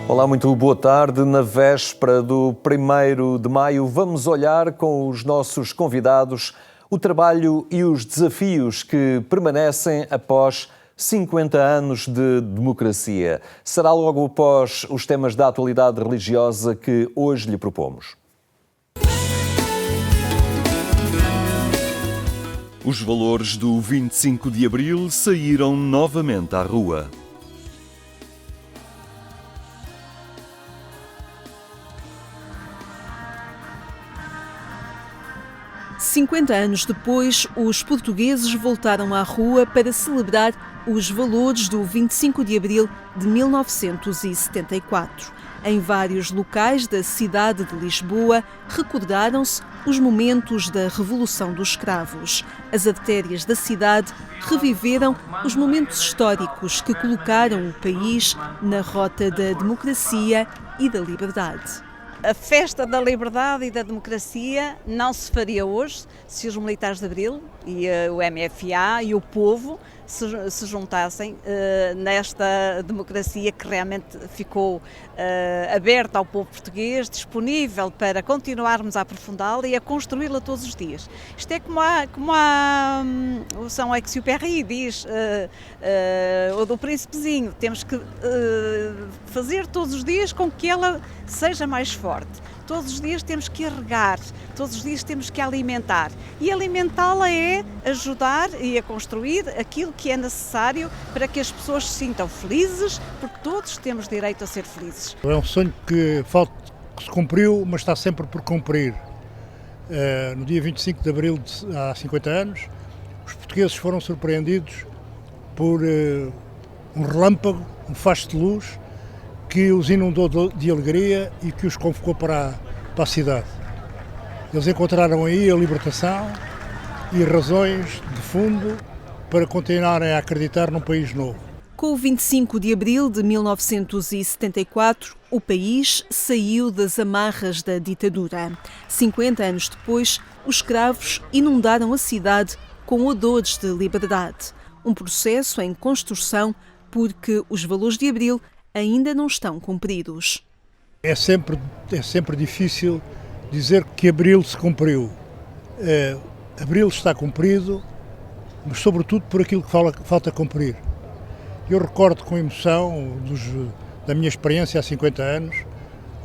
Olá, muito boa tarde. Na véspera do 1º de maio, vamos olhar com os nossos convidados o trabalho e os desafios que permanecem após 50 anos de democracia. Será logo após os temas da atualidade religiosa que hoje lhe propomos. Os valores do 25 de abril saíram novamente à rua. "50 anos depois, os portugueses voltaram à rua para celebrar os valores do 25 de abril de 1974. Em vários locais da cidade de Lisboa, recordaram-se os momentos da Revolução dos Escravos. As artérias da cidade reviveram os momentos históricos que colocaram o país na rota da democracia e da liberdade. A festa da liberdade e da democracia não se faria hoje se os militares de Abril e o MFA e o povo se juntassem nesta democracia que realmente ficou aberta ao povo português, disponível para continuarmos a aprofundá-la e a construí-la todos os dias. Isto é como o Saint-Exupéry diz, ou do Príncipezinho, temos que fazer todos os dias com que ela seja mais forte. Todos os dias temos que a regar, todos os dias temos que a alimentar. E alimentá-la é ajudar e a construir aquilo que é necessário para que as pessoas se sintam felizes, porque todos temos direito a ser felizes. É um sonho que se cumpriu, mas está sempre por cumprir. No dia 25 de abril, há 50 anos, os portugueses foram surpreendidos por um relâmpago, um facho de luz, que os inundou de alegria e que os convocou para a cidade. Eles encontraram aí a libertação e razões de fundo para continuarem a acreditar num país novo. Com o 25 de abril de 1974, o país saiu das amarras da ditadura. 50 anos depois, os escravos inundaram a cidade com odores de liberdade. Um processo em construção porque os valores de abril ainda não estão cumpridos. É sempre difícil dizer que abril se cumpriu. Abril está cumprido, mas sobretudo por aquilo que falta cumprir. Eu recordo com emoção da minha experiência há 50 anos,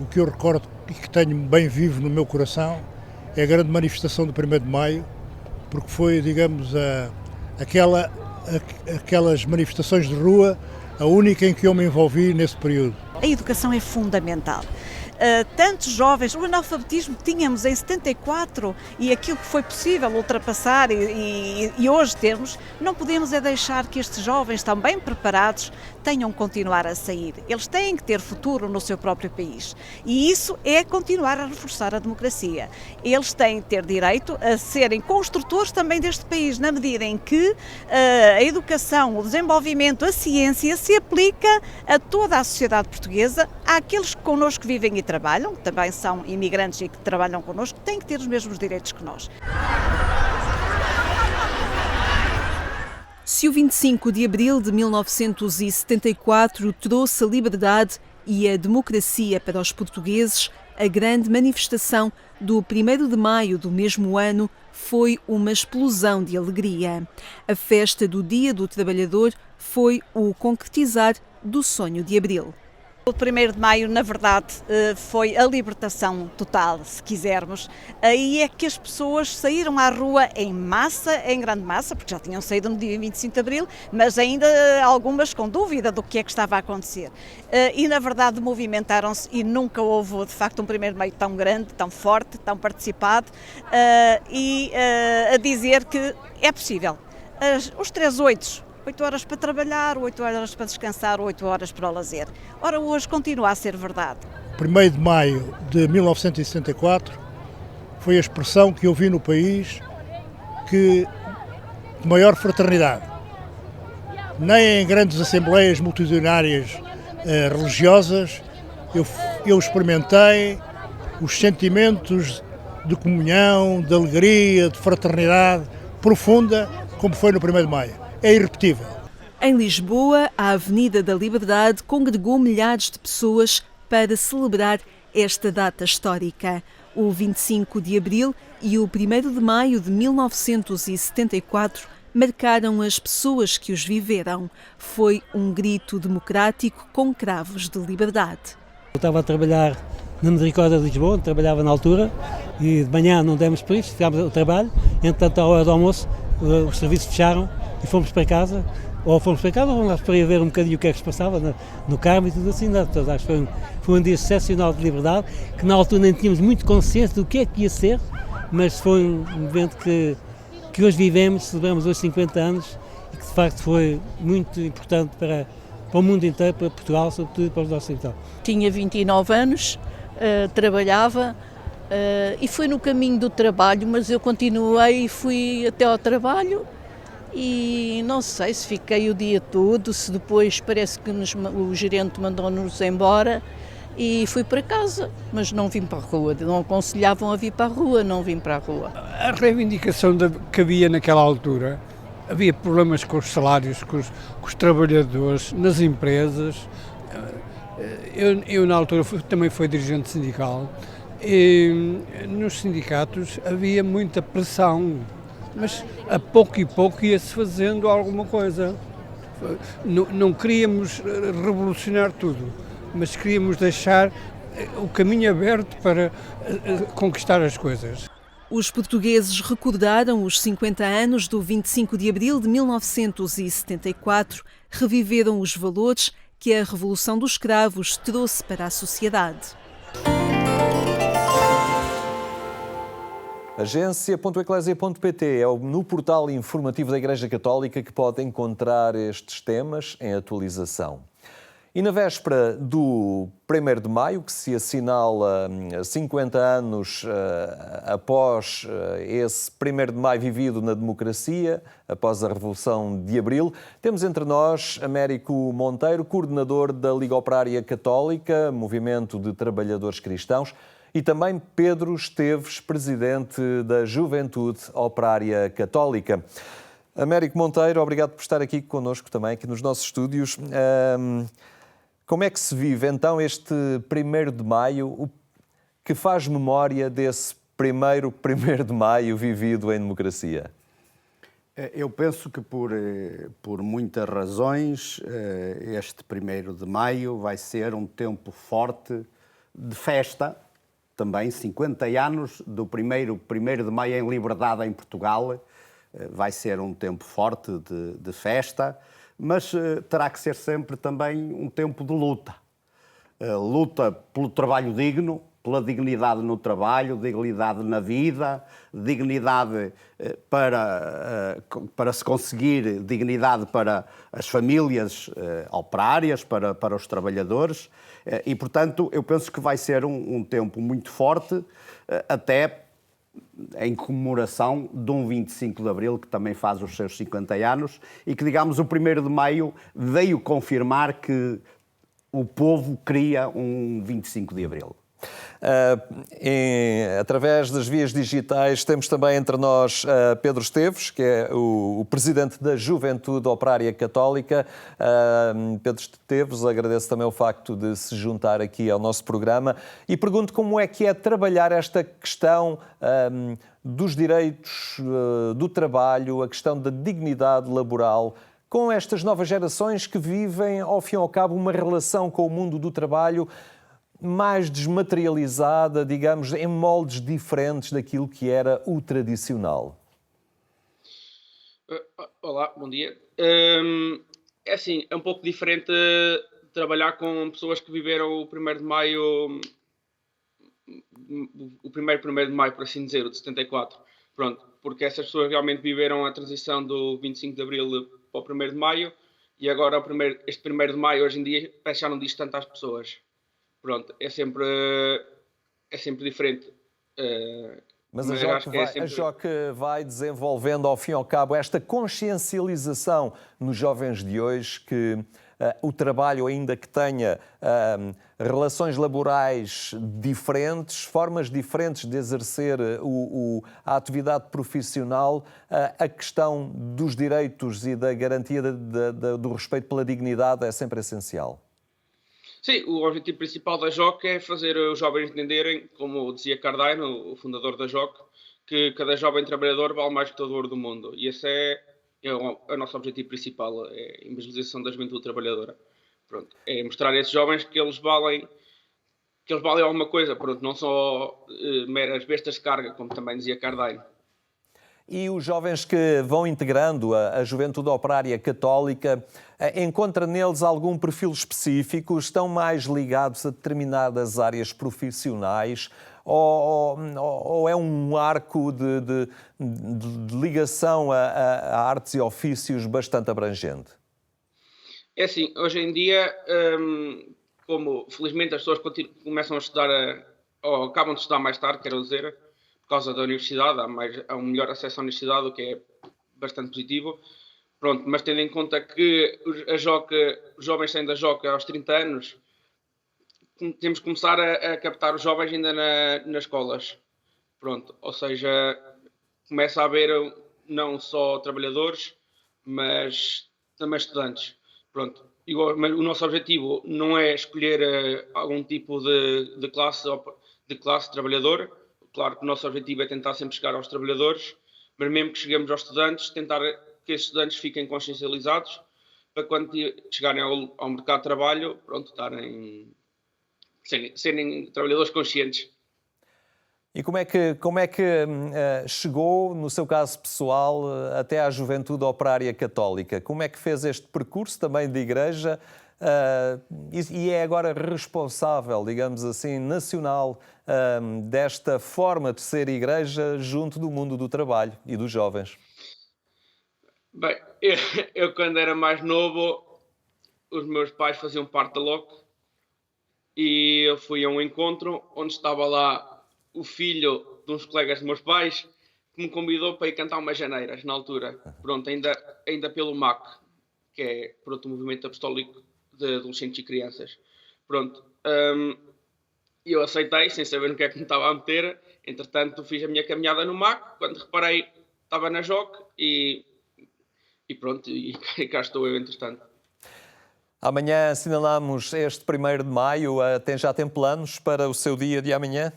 o que eu recordo e que tenho bem vivo no meu coração é a grande manifestação do 1º de maio, porque foi, digamos, aquelas manifestações de rua, a única em que eu me envolvi nesse período. A educação é fundamental. Tantos jovens, o analfabetismo que tínhamos em 74 e aquilo que foi possível ultrapassar e hoje temos, não podemos é deixar que estes jovens tão bem preparados tenham que continuar a sair. Eles têm que ter futuro no seu próprio país e isso é continuar a reforçar a democracia. Eles têm que ter direito a serem construtores também deste país, na medida em que a educação, o desenvolvimento, a ciência se aplica a toda a sociedade portuguesa, àqueles que connosco vivem e trabalham, que também são imigrantes e que trabalham connosco, têm que ter os mesmos direitos que nós. Se o 25 de abril de 1974 trouxe a liberdade e a democracia para os portugueses, a grande manifestação do 1º de maio do mesmo ano foi uma explosão de alegria. A festa do Dia do Trabalhador foi o concretizar do sonho de abril. O 1º de maio, na verdade, foi a libertação total, se quisermos. Aí é que as pessoas saíram à rua em massa, em grande massa, porque já tinham saído no dia 25 de abril, mas ainda algumas com dúvida do que é que estava a acontecer. E, na verdade, movimentaram-se e nunca houve, de facto, um 1º de maio tão grande, tão forte, tão participado a dizer que é possível. Os 3 8 horas para trabalhar, 8 horas para descansar, 8 horas para o lazer. Ora, hoje continua a ser verdade. 1º de maio de 1974 foi a expressão que eu vi no país de maior fraternidade. Nem em grandes assembleias multitudinárias religiosas eu experimentei os sentimentos de comunhão, de alegria, de fraternidade profunda como foi no 1º de maio. É irrepetível. Em Lisboa, a Avenida da Liberdade congregou milhares de pessoas para celebrar esta data histórica. O 25 de abril e o 1º de maio de 1974 marcaram as pessoas que os viveram. Foi um grito democrático com cravos de liberdade. Eu estava a trabalhar na Misericórdia de Lisboa, onde trabalhava na altura, e de manhã não demos por isso, ficámos ao trabalho. Entretanto, à hora do almoço, os serviços fecharam e fomos para casa. Ou fomos para casa ou fomos para ir ver um bocadinho o que é que se passava no Carmo e tudo assim. Então, acho que foi um dia excepcional de liberdade, que na altura nem tínhamos muito consciência do que é que ia ser, mas foi um evento que hoje vivemos, celebramos hoje 50 anos e que de facto foi muito importante para o mundo inteiro, para Portugal, sobretudo para os nossos cidadãos. Tinha 29 anos, trabalhava e foi no caminho do trabalho, mas eu continuei e fui até ao trabalho e não sei se fiquei o dia todo, se depois parece que o gerente mandou-nos embora e fui para casa, mas não vim para a rua, não aconselhavam a vir para a rua, não vim para a rua. A reivindicação que havia naquela altura, havia problemas com os salários, com os trabalhadores, nas empresas. Eu na altura também fui dirigente sindical e nos sindicatos havia muita pressão, mas a pouco e pouco ia-se fazendo alguma coisa. Não queríamos revolucionar tudo, mas queríamos deixar o caminho aberto para conquistar as coisas. Os portugueses recordaram os 50 anos do 25 de abril de 1974, reviveram os valores que a Revolução dos Cravos trouxe para a sociedade. Agência.eclésia.pt é no portal informativo da Igreja Católica que pode encontrar estes temas em atualização. E na véspera do 1º de maio, que se assinala 50 anos após esse 1º de maio vivido na democracia, após a Revolução de Abril, temos entre nós Américo Monteiro, coordenador da Liga Operária Católica, Movimento de Trabalhadores Cristãos, e também Pedro Esteves, presidente da Juventude Operária Católica. Américo Monteiro, obrigado por estar aqui connosco também, aqui nos nossos estúdios. Como é que se vive então este 1º de maio, que faz memória desse primeiro 1º de maio vivido em democracia? Eu penso que por muitas razões este 1º de maio vai ser um tempo forte de festa, também 50 anos do primeiro 1º de maio em liberdade em Portugal, vai ser um tempo forte de festa, mas terá que ser sempre também um tempo de luta. Luta pelo trabalho digno, pela dignidade no trabalho, dignidade na vida, dignidade para se conseguir, dignidade para as famílias operárias, para os trabalhadores. E, portanto, eu penso que vai ser um tempo muito forte, até em comemoração de um 25 de Abril, que também faz os seus 50 anos, e que, digamos, o 1º de Maio veio confirmar que o povo queria um 25 de Abril. Através das vias digitais temos também entre nós Pedro Esteves, que é o presidente da Juventude Operária Católica. Pedro Esteves, agradeço também o facto de se juntar aqui ao nosso programa e pergunto como é que é trabalhar esta questão dos direitos do trabalho, a questão da dignidade laboral, com estas novas gerações que vivem, ao fim e ao cabo, uma relação com o mundo do trabalho mais desmaterializada, digamos, em moldes diferentes daquilo que era o tradicional. Olá, bom dia. É assim, é um pouco diferente trabalhar com pessoas que viveram o 1º de Maio, o primeiro 1º de Maio, por assim dizer, o de 74. Pronto, porque essas pessoas realmente viveram a transição do 25 de Abril para o 1º de Maio e agora este 1º de Maio, hoje em dia, parece que já não diz tanto às pessoas. Pronto, é sempre diferente. Mas a JOC vai desenvolvendo, ao fim e ao cabo, esta consciencialização nos jovens de hoje que o trabalho, ainda que tenha relações laborais diferentes, formas diferentes de exercer a atividade profissional, a questão dos direitos e da garantia do respeito pela dignidade é sempre essencial. Sim, o objetivo principal da JOC é fazer os jovens entenderem, como dizia Cardine, o fundador da JOC, que cada jovem trabalhador vale mais que todo o ouro do mundo. E esse é o nosso objetivo principal, é a evangelização da juventude trabalhadora. Pronto, é mostrar a esses jovens que eles valem alguma coisa, pronto, não só meras bestas de carga, como também dizia Cardine. E os jovens que vão integrando a Juventude Operária Católica, encontra neles algum perfil específico? Estão mais ligados a determinadas áreas profissionais? Ou é um arco de ligação a artes e ofícios bastante abrangente? É assim, hoje em dia, como felizmente as pessoas começam a estudar, ou acabam de estudar mais tarde, quero dizer, por causa da universidade, há um melhor acesso à universidade, o que é bastante positivo. Pronto, mas tendo em conta que os jovens saem da JOC aos 30 anos, temos que começar a captar os jovens ainda nas escolas. Pronto, ou seja, começa a haver não só trabalhadores, mas também estudantes. Pronto, mas o nosso objetivo não é escolher algum tipo de classe trabalhadora. Claro que o nosso objetivo é tentar sempre chegar aos trabalhadores, mas mesmo que cheguemos aos estudantes, tentar que esses estudantes fiquem consciencializados para quando chegarem ao mercado de trabalho, pronto, serem trabalhadores conscientes. E como é que chegou, no seu caso pessoal, até à Juventude Operária Católica? Como é que fez este percurso também de igreja e é agora responsável, digamos assim, nacional desta forma de ser igreja junto do mundo do trabalho e dos jovens? Bem, eu quando era mais novo, os meus pais faziam parte da LOC e eu fui a um encontro onde estava lá o filho de uns colegas dos meus pais que me convidou para ir cantar umas janeiras na altura. Pronto, ainda pelo MAC, que é pronto, o Movimento Apostólico de Adolescentes e Crianças. Pronto, eu aceitei sem saber no que é que me estava a meter. Entretanto, fiz a minha caminhada no MAC. Quando reparei, estava na JOC e pronto, e cá estou eu, entretanto. Amanhã assinalamos este 1º de maio. Já tem planos para o seu dia de amanhã?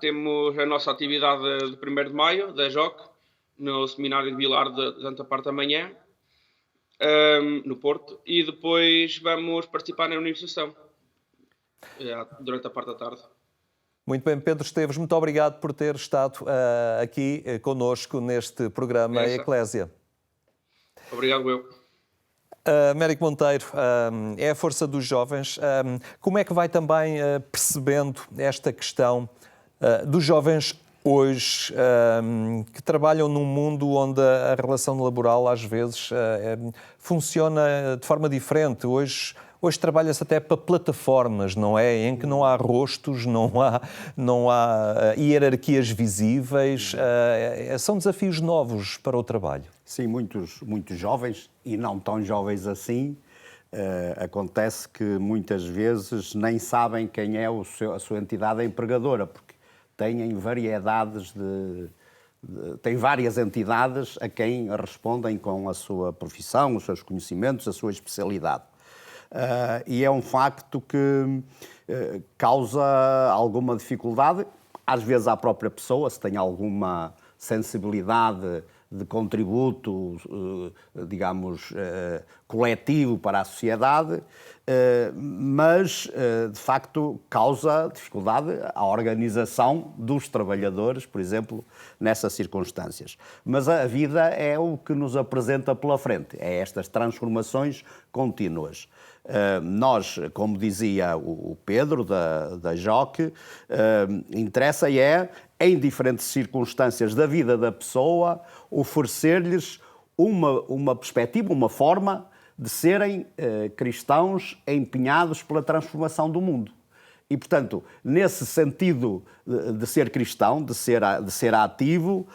Temos a nossa atividade de 1º de maio, da JOC, no Seminário de Vilar de Santa Parte da Manhã, no Porto, e depois vamos participar na Universação, durante a parte da tarde. Muito bem, Pedro Esteves, muito obrigado por ter estado aqui connosco neste programa Eclésia. Obrigado, eu. Américo Monteiro, é a força dos jovens. Como é que vai também percebendo esta questão dos jovens hoje, que trabalham num mundo onde a relação laboral às vezes funciona de forma diferente? Hoje trabalha-se até para plataformas, não é? Em que não há rostos, não há hierarquias visíveis. São desafios novos para o trabalho. Sim, muitos jovens, e não tão jovens assim, acontece que muitas vezes nem sabem quem é a sua entidade empregadora, porque têm variedades têm várias entidades a quem respondem com a sua profissão, os seus conhecimentos, a sua especialidade. E é um facto que causa alguma dificuldade, às vezes à própria pessoa, se tem alguma sensibilidade de contributo, digamos, coletivo para a sociedade, mas, de facto, causa dificuldade à organização dos trabalhadores, por exemplo, nessas circunstâncias. Mas a vida é o que nos apresenta pela frente, é estas transformações contínuas. Nós, como dizia o Pedro, da JOC, interessa em diferentes circunstâncias da vida da pessoa, oferecer-lhes uma perspectiva, uma forma de serem cristãos empenhados pela transformação do mundo. E, portanto, nesse sentido de ser cristão, de ser ativo,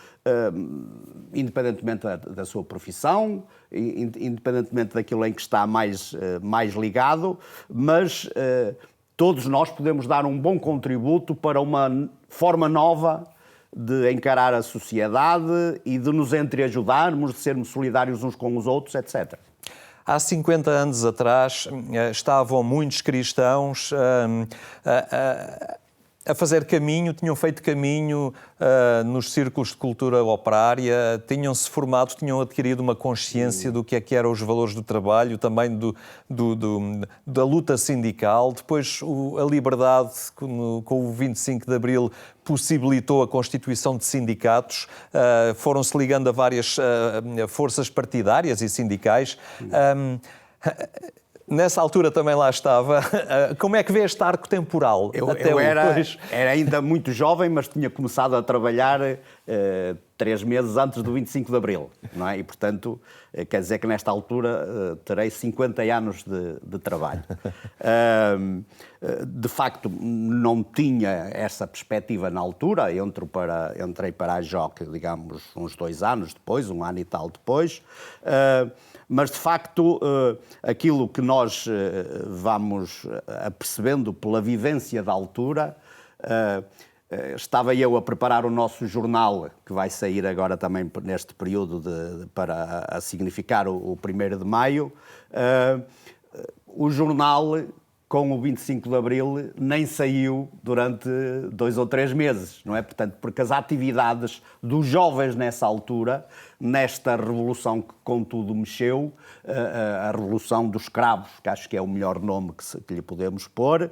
independentemente da sua profissão, independentemente daquilo em que está mais ligado, mas todos nós podemos dar um bom contributo para uma forma nova de encarar a sociedade e de nos entreajudarmos, de sermos solidários uns com os outros, etc. há 50 anos atrás estavam muitos cristãos a fazer caminho, tinham feito caminho nos círculos de cultura operária, tinham-se formado, tinham adquirido uma consciência do que eram os valores do trabalho, também da luta sindical. Depois a liberdade, com o 25 de Abril, possibilitou a constituição de sindicatos, foram-se ligando a várias forças partidárias e sindicais. Nessa altura também lá estava. Como é que vê este arco temporal? Eu era ainda muito jovem, mas tinha começado a trabalhar 3 meses antes do 25 de Abril, não é? E, portanto, quer dizer que nesta altura terei 50 anos de trabalho. De facto, não tinha essa perspectiva na altura. Entrei para a JOC, digamos, uns 2 anos depois, 1 ano e tal depois. Mas, de facto, aquilo que nós vamos apercebendo pela vivência da altura, estava eu a preparar o nosso jornal, que vai sair agora também neste período para significar o 1º de Maio. O jornal, com o 25 de Abril, nem saiu durante 2 ou 3 meses, não é? Portanto, porque as atividades dos jovens nessa altura, nesta revolução que contudo mexeu, a revolução dos escravos, que acho que é o melhor nome que lhe podemos pôr,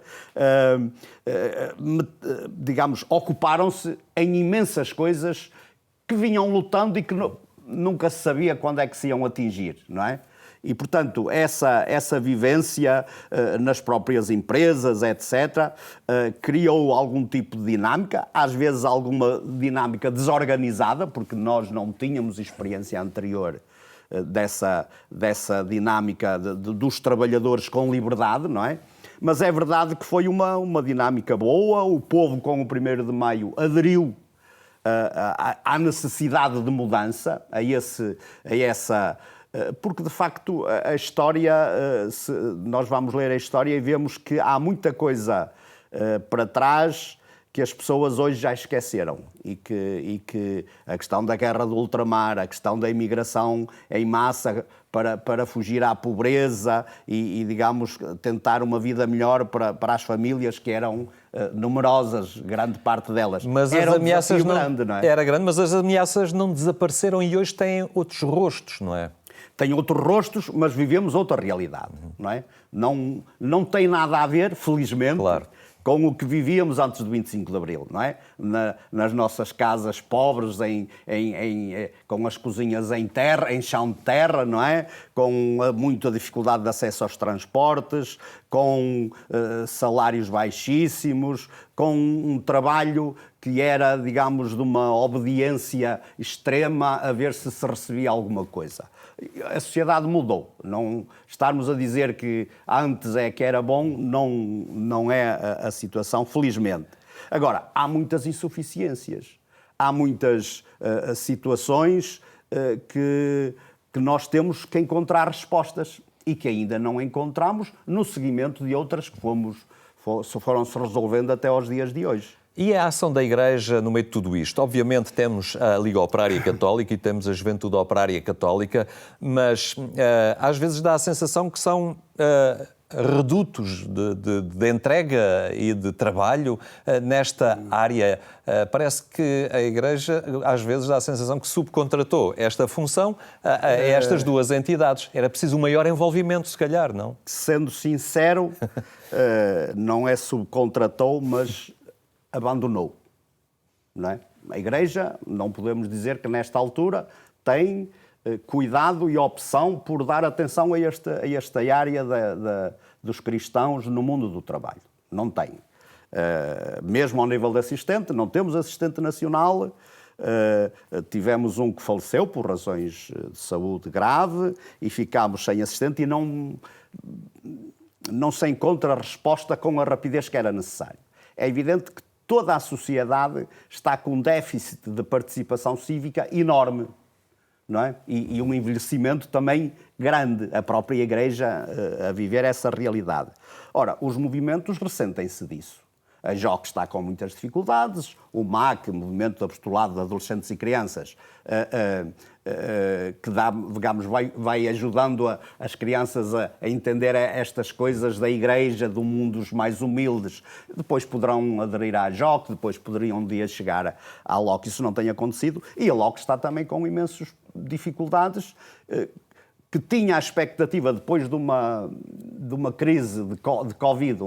digamos, ocuparam-se em imensas coisas que vinham lutando e que nunca se sabia quando é que se iam atingir, não é? E, portanto, essa vivência nas próprias empresas, etc., criou algum tipo de dinâmica, às vezes alguma dinâmica desorganizada, porque nós não tínhamos experiência anterior dessa dinâmica dos trabalhadores com liberdade, não é? Mas é verdade que foi uma dinâmica boa, o povo com o 1º de Maio aderiu à necessidade de mudança, a essa... Porque, de facto, a história, nós vamos ler a história e vemos que há muita coisa para trás que as pessoas hoje já esqueceram e que a questão da guerra do ultramar, a questão da imigração em massa para fugir à pobreza e, digamos, tentar uma vida melhor para as famílias que eram numerosas, grande parte delas. Mas era as ameaças grande, não é? Era grande, mas as ameaças não desapareceram e hoje têm outros rostos, não é? Tem outros rostos, mas vivemos outra realidade, não é? Não tem nada a ver, felizmente, claro, com o que vivíamos antes do 25 de Abril, não é? Nas nossas casas pobres, com as cozinhas em terra, em chão de terra, não é? Com muita dificuldade de acesso aos transportes, com salários baixíssimos, com um trabalho que era, digamos, de uma obediência extrema a ver se recebia alguma coisa. A sociedade mudou. Não estarmos a dizer que antes é que era bom, não é a situação, felizmente. Agora, há muitas insuficiências, há muitas situações que nós temos que encontrar respostas e que ainda não encontramos no seguimento de outras que foram-se resolvendo até aos dias de hoje. E a ação da Igreja no meio de tudo isto? Obviamente temos a Liga Operária Católica e temos a Juventude Operária Católica, mas às vezes dá a sensação que são redutos de entrega e de trabalho nesta área. Parece que a Igreja às vezes dá a sensação que subcontratou esta função a estas duas entidades. Era preciso um maior envolvimento, se calhar, não? Sendo sincero, não é subcontratou, mas abandonou, não é? A Igreja, não podemos dizer que nesta altura tem cuidado e opção por dar atenção a esta área dos cristãos no mundo do trabalho. Não tem. Mesmo ao nível de assistente, não temos assistente nacional. Tivemos um que faleceu por razões de saúde grave e ficámos sem assistente e não se encontra resposta com a rapidez que era necessário. É evidente que toda a sociedade está com um déficit de participação cívica enorme, não é? E um envelhecimento também grande, a própria Igreja a viver essa realidade. Ora, os movimentos ressentem-se disso. A JOC está com muitas dificuldades, o MAC, Movimento de Apostolado de Adolescentes e Crianças, que dá, digamos, vai ajudando as crianças a entender estas coisas da igreja, do mundo dos mais humildes. Depois poderão aderir à JOC, depois poderiam um dia chegar à LOC. Isso não tem acontecido. E a LOC está também com imensas dificuldades, que tinha a expectativa, depois de uma crise de Covid,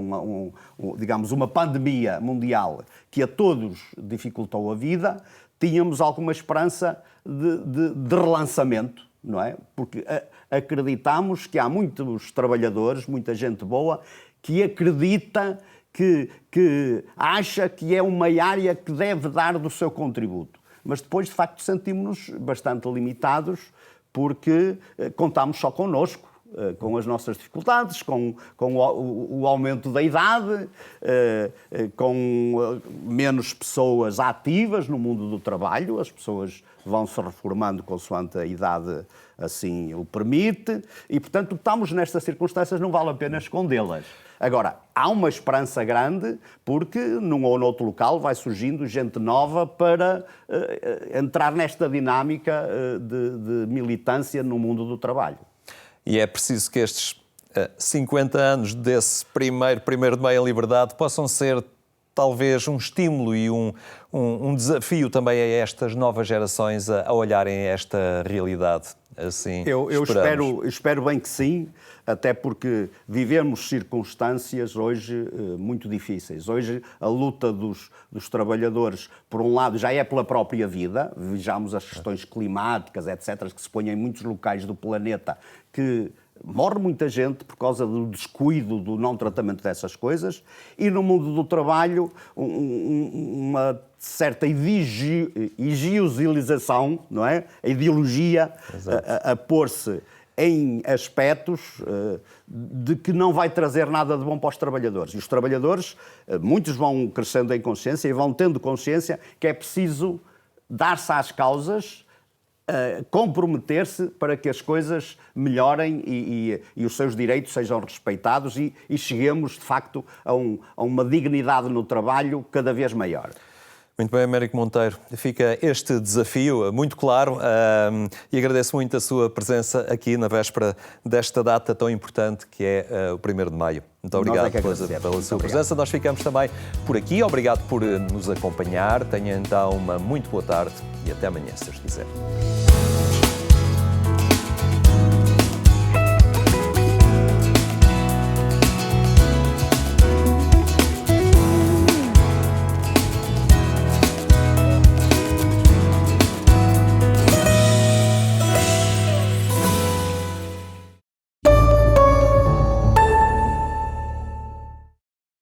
digamos, uma pandemia mundial, que a todos dificultou a vida, tínhamos alguma esperança de relançamento, não é? Porque acreditamos que há muitos trabalhadores, muita gente boa, que acredita, que acha que é uma área que deve dar do seu contributo. Mas depois, de facto, sentimos-nos bastante limitados, porque contamos só connosco, com as nossas dificuldades, com o aumento da idade, com menos pessoas ativas no mundo do trabalho. As pessoas vão se reformando consoante a idade assim o permite, e, portanto, estamos nestas circunstâncias, não vale a pena escondê-las. Agora, há uma esperança grande, porque num ou noutro local vai surgindo gente nova para entrar nesta dinâmica de militância no mundo do trabalho. E é preciso que estes 50 anos desse primeiro de maio em liberdade possam ser talvez um estímulo e um desafio também a estas novas gerações a olharem esta realidade. Assim, eu espero bem que sim, até porque vivemos circunstâncias hoje muito difíceis. Hoje a luta dos trabalhadores, por um lado, já é pela própria vida, vejamos as questões climáticas, etc., que se põem em muitos locais do planeta, que morre muita gente por causa do descuido, do não tratamento dessas coisas, e no mundo do trabalho uma certa higiosização, não é? A ideologia a pôr-se em aspectos de que não vai trazer nada de bom para os trabalhadores. E os trabalhadores, muitos vão crescendo em consciência e vão tendo consciência que é preciso dar-se às causas, comprometer-se para que as coisas melhorem e os seus direitos sejam respeitados e cheguemos, de facto, a uma dignidade no trabalho cada vez maior. Muito bem, Américo Monteiro. Fica este desafio muito claro e agradeço muito a sua presença aqui na véspera desta data tão importante que é o 1º de maio. Muito obrigado pela sua presença. Nós ficamos também por aqui. Obrigado por nos acompanhar. Tenha então uma muito boa tarde e até amanhã, se Deus quiser.